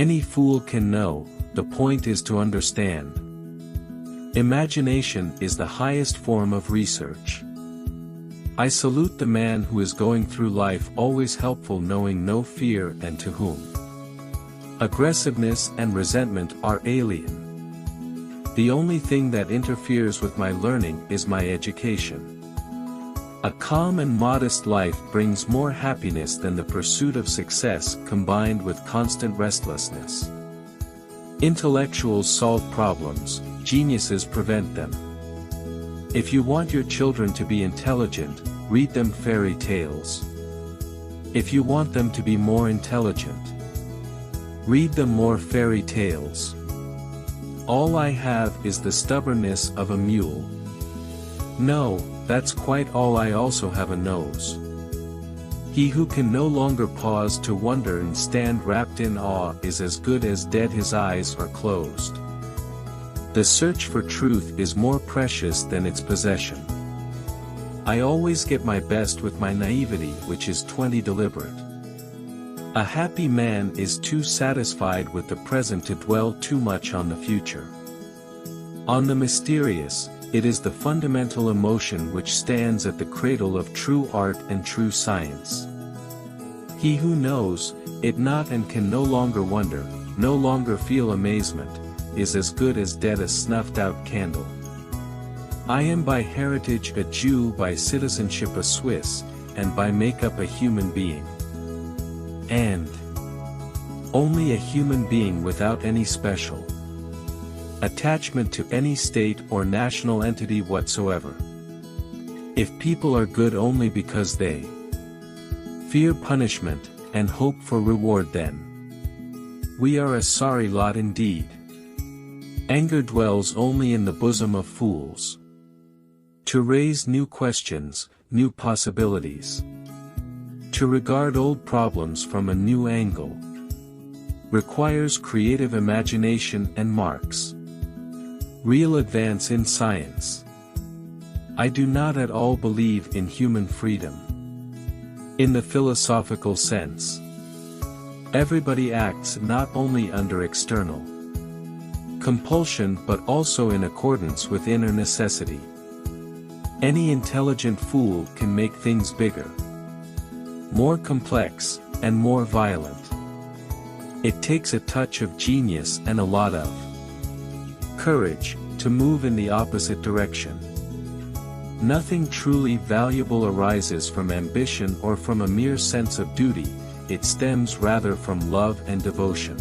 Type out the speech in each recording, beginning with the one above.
Any fool can know, the point is to understand. Imagination is the highest form of research. I salute the man who is going through life always helpful, knowing no fear, and to whom aggressiveness and resentment are alien. The only thing that interferes with my learning is my education. A calm and modest life brings more happiness than the pursuit of success combined with constant restlessness. Intellectuals solve problems, geniuses prevent them. If you want your children to be intelligent, read them fairy tales. If you want them to be more intelligent, read them more fairy tales. All I have is the stubbornness of a mule. No, that's quite all. I also have a nose. He who can no longer pause to wonder and stand wrapped in awe is as good as dead. His eyes are closed. The search for truth is more precious than its possession. I always get my best with my naivety, which is 20 deliberate. A happy man is too satisfied with the present to dwell too much on the future. On the mysterious, it is the fundamental emotion which stands at the cradle of true art and true science. He who knows it not and can no longer wonder, no longer feel amazement, is as good as dead, a snuffed-out candle. I am by heritage a Jew, by citizenship a Swiss, and by makeup a human being. And only a human being without any special attachment to any state or national entity whatsoever. If people are good only because they fear punishment, and hope for reward, then we are a sorry lot indeed. Anger dwells only in the bosom of fools. To raise new questions, new possibilities, to regard old problems from a new angle, requires creative imagination and marks real advance in science. I do not at all believe in human freedom in the philosophical sense. Everybody acts not only under external compulsion but also in accordance with inner necessity. Any intelligent fool can make things bigger, more complex, and more violent. It takes a touch of genius and a lot of courage to move in the opposite direction. Nothing truly valuable arises from ambition or from a mere sense of duty, it stems rather from love and devotion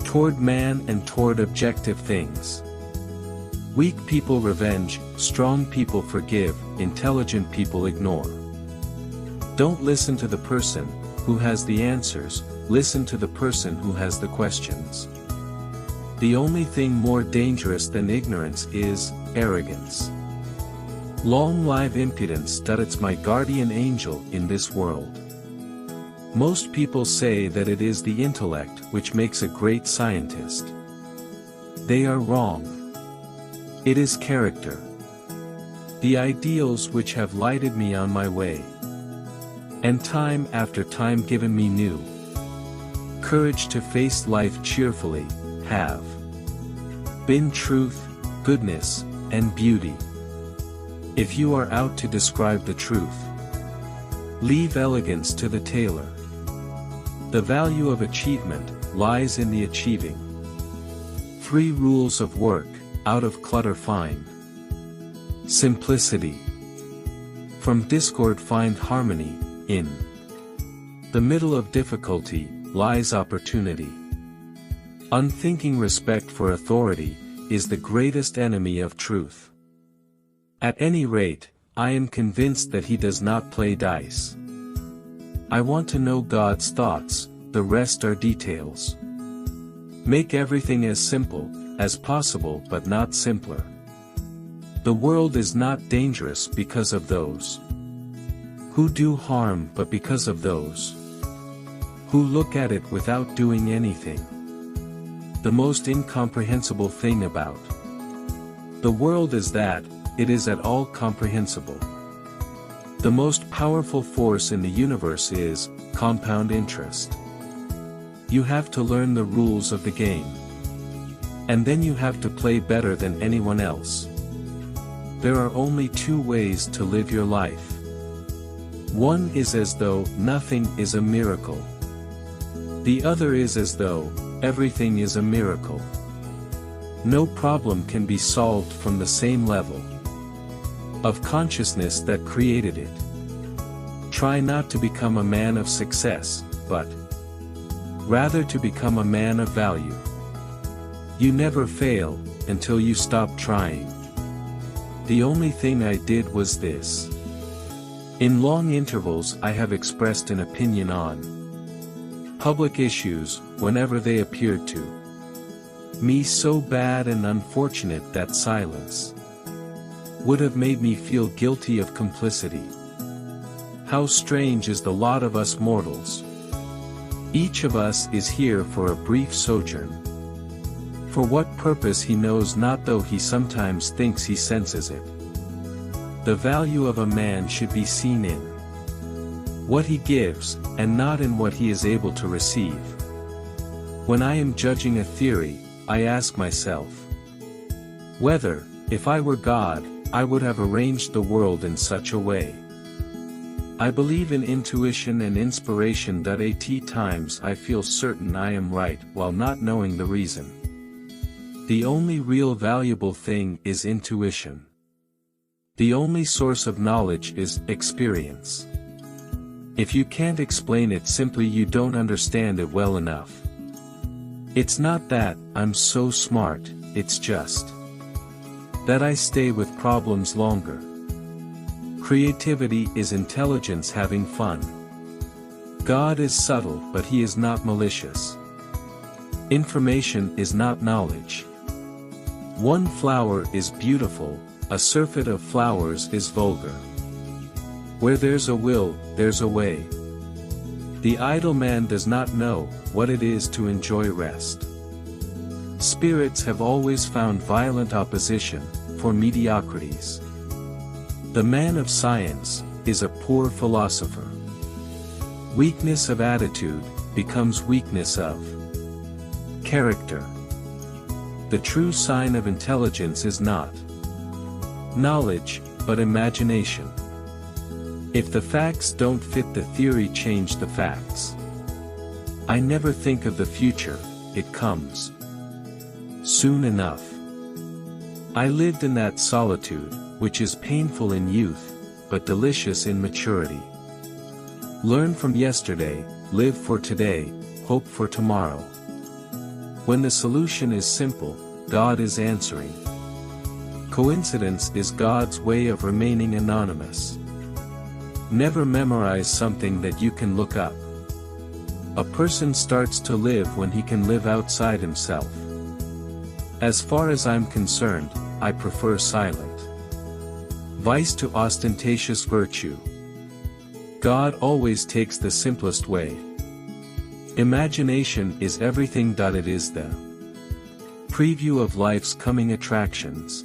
toward man and toward objective things. Weak people revenge, strong people forgive, intelligent people ignore. Don't listen to the person who has the answers, listen to the person who has the questions. The only thing more dangerous than ignorance is arrogance. Long live impudence, that it's my guardian angel in this world. Most people say that it is the intellect which makes a great scientist. They are wrong. It is character. The ideals which have lighted me on my way, and time after time given me new courage to face life cheerfully, have been truth, goodness, and beauty. If you are out to describe the truth, leave elegance to the tailor. The value of achievement lies in the achieving. 3 rules of work, out of clutter find simplicity. From discord find harmony, in the middle of difficulty lies opportunity. Unthinking respect for authority is the greatest enemy of truth. At any rate, I am convinced that he does not play dice. I want to know God's thoughts, the rest are details. Make everything as simple as possible but not simpler. The world is not dangerous because of those who do harm but because of those who look at it without doing anything. The most incomprehensible thing about the world is that it is at all comprehensible. The most powerful force in the universe is compound interest. You have to learn the rules of the game. And then you have to play better than anyone else. There are only two ways to live your life. One is as though nothing is a miracle. The other is as though everything is a miracle. No problem can be solved from the same level of consciousness that created it. Try not to become a man of success, but rather to become a man of value. You never fail until you stop trying. The only thing I did was this. In long intervals I have expressed an opinion on public issues, whenever they appeared to me so bad and unfortunate that silence would have made me feel guilty of complicity. How strange is the lot of us mortals. Each of us is here for a brief sojourn. For what purpose he knows not, though he sometimes thinks he senses it. The value of a man should be seen in what he gives, and not in what he is able to receive. When I am judging a theory, I ask myself whether, if I were God, I would have arranged the world in such a way. I believe in intuition and inspiration. At times I feel certain I am right while not knowing the reason. The only real valuable thing is intuition. The only source of knowledge is experience. If you can't explain it simply, you don't understand it well enough. It's not that I'm so smart, it's just that I stay with problems longer. Creativity is intelligence having fun. God is subtle, but he is not malicious. Information is not knowledge. One flower is beautiful, a surfeit of flowers is vulgar. Where there's a will, there's a way. The idle man does not know what it is to enjoy rest. Spirits have always found violent opposition for mediocrities. The man of science is a poor philosopher. Weakness of attitude becomes weakness of character. The true sign of intelligence is not knowledge, but imagination. If the facts don't fit the theory, change the facts. I never think of the future, it comes soon enough. I lived in that solitude, which is painful in youth, but delicious in maturity. Learn from yesterday, live for today, hope for tomorrow. When the solution is simple, God is answering. Coincidence is God's way of remaining anonymous. Never memorize something that you can look up. A person starts to live when he can live outside himself. As far as I'm concerned, I prefer silent vice to ostentatious virtue. God always takes the simplest way. Imagination is everything. It is the preview of life's coming attractions.